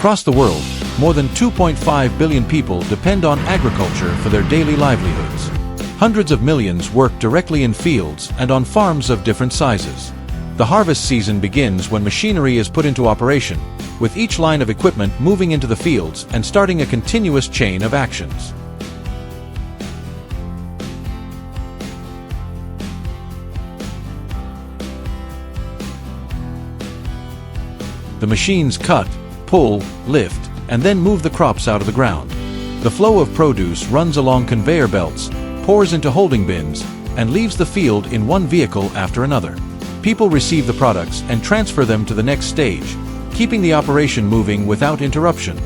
Across the world, more than 2.5 billion people depend on agriculture for their daily livelihoods. Hundreds of millions work directly in fields and on farms of different sizes. The harvest season begins when machinery is put into operation, with each line of equipment moving into the fields and starting a continuous chain of actions. The machines cut, pull, lift, and then move the crops out of the ground. The flow of produce runs along conveyor belts, pours into holding bins, and leaves the field in one vehicle after another. People receive the products and transfer them to the next stage, keeping the operation moving without interruption.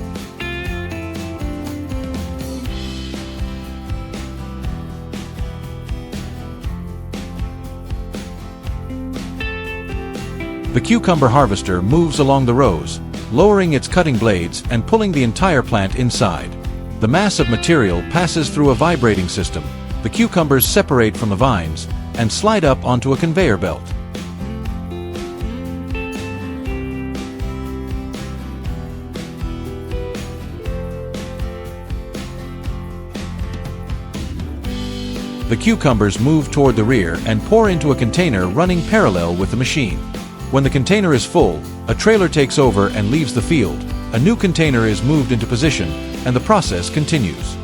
The cucumber harvester moves along the rows, lowering its cutting blades and pulling the entire plant inside. The mass of material passes through a vibrating system. The cucumbers separate from the vines and slide up onto a conveyor belt. The cucumbers move toward the rear and pour into a container running parallel with the machine. When the container is full, a trailer takes over and leaves the field. A new container is moved into position, and the process continues.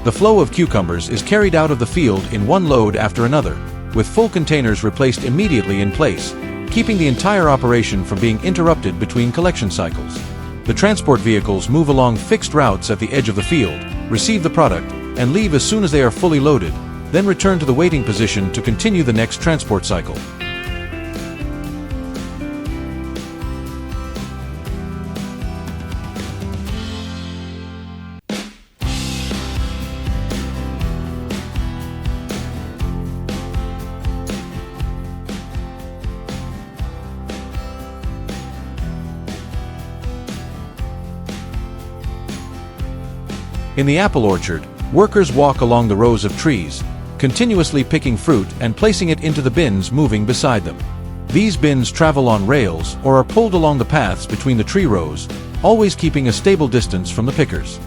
The flow of cucumbers is carried out of the field in one load after another, with full containers replaced immediately in place, keeping the entire operation from being interrupted between collection cycles. The transport vehicles move along fixed routes at the edge of the field, receive the product, and leave as soon as they are fully loaded, then return to the waiting position to continue the next transport cycle. In the apple orchard, workers walk along the rows of trees, continuously picking fruit and placing it into the bins moving beside them. These bins travel on rails or are pulled along the paths between the tree rows, always keeping a stable distance from the pickers.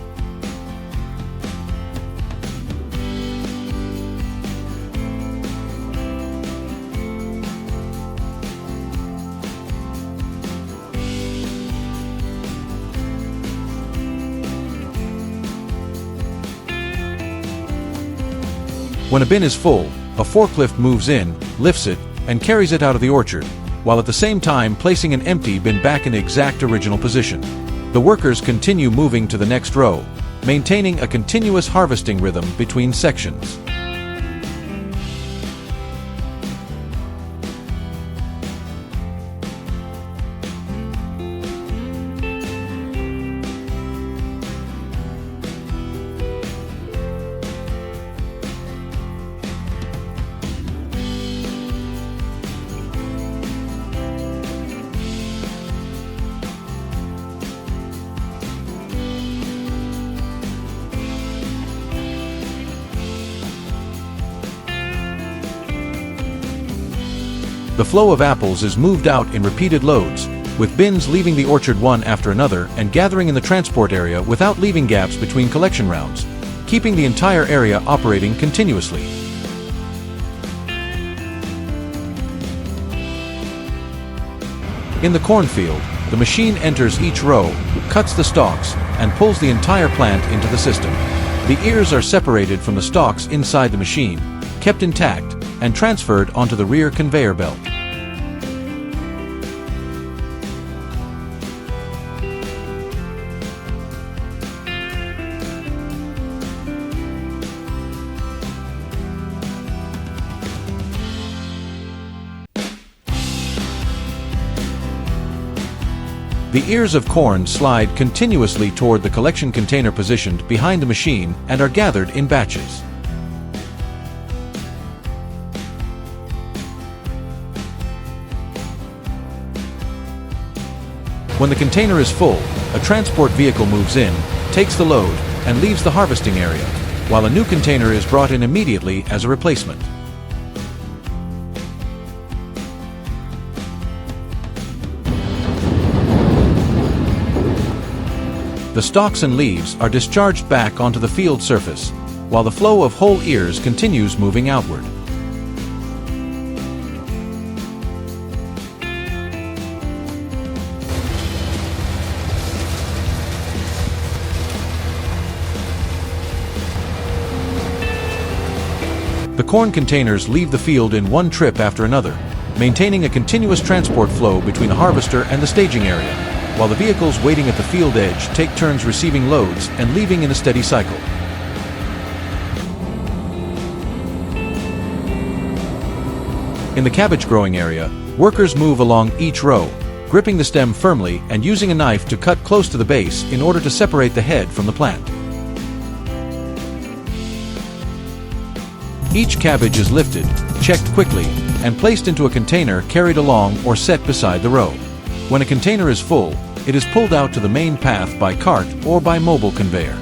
When a bin is full, a forklift moves in, lifts it, and carries it out of the orchard, while at the same time placing an empty bin back in the exact original position. The workers continue moving to the next row, maintaining a continuous harvesting rhythm between sections. The flow of apples is moved out in repeated loads, with bins leaving the orchard one after another and gathering in the transport area without leaving gaps between collection rounds, keeping the entire area operating continuously. In the cornfield, the machine enters each row, cuts the stalks, and pulls the entire plant into the system. The ears are separated from the stalks inside the machine, kept intact, and transferred onto the rear conveyor belt. The ears of corn slide continuously toward the collection container positioned behind the machine and are gathered in batches. When the container is full, a transport vehicle moves in, takes the load, and leaves the harvesting area, while a new container is brought in immediately as a replacement. The stalks and leaves are discharged back onto the field surface, while the flow of whole ears continues moving outward. The corn containers leave the field in one trip after another, maintaining a continuous transport flow between the harvester and the staging area, while the vehicles waiting at the field edge take turns receiving loads and leaving in a steady cycle. In the cabbage growing area, workers move along each row, gripping the stem firmly and using a knife to cut close to the base in order to separate the head from the plant. Each cabbage is lifted, checked quickly, and placed into a container carried along or set beside the row. When a container is full, it is pulled out to the main path by cart or by mobile conveyor.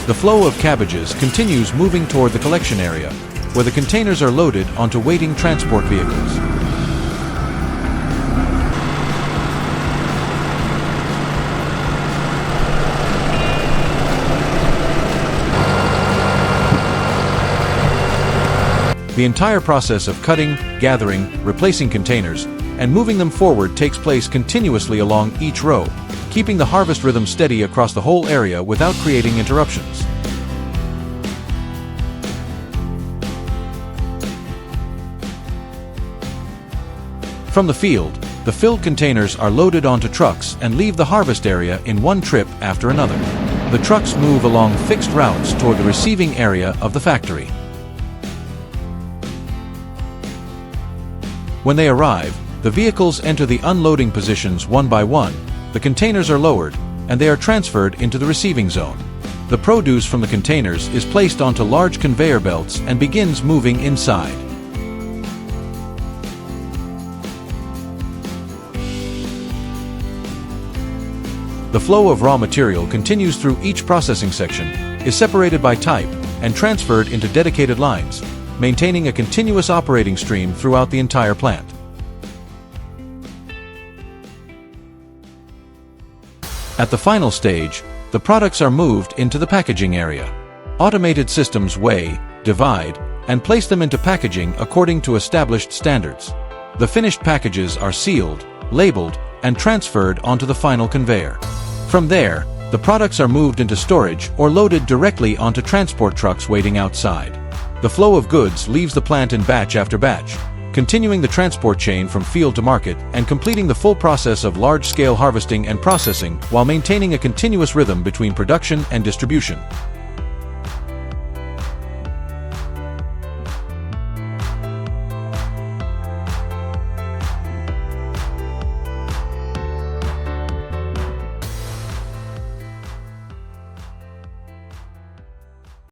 The flow of cabbages continues moving toward the collection area, where the containers are loaded onto waiting transport vehicles. The entire process of cutting, gathering, replacing containers, and moving them forward takes place continuously along each row, keeping the harvest rhythm steady across the whole area without creating interruptions. From the field, the filled containers are loaded onto trucks and leave the harvest area in one trip after another. The trucks move along fixed routes toward the receiving area of the factory. When they arrive, the vehicles enter the unloading positions one by one, the containers are lowered, and they are transferred into the receiving zone. The produce from the containers is placed onto large conveyor belts and begins moving inside. The flow of raw material continues through each processing section, is separated by type, and transferred into dedicated lines, maintaining a continuous operating stream throughout the entire plant. At the final stage, the products are moved into the packaging area. Automated systems weigh, divide, and place them into packaging according to established standards. The finished packages are sealed, labeled, and transferred onto the final conveyor. From there, the products are moved into storage or loaded directly onto transport trucks waiting outside. The flow of goods leaves the plant in batch after batch, continuing the transport chain from field to market and completing the full process of large-scale harvesting and processing while maintaining a continuous rhythm between production and distribution.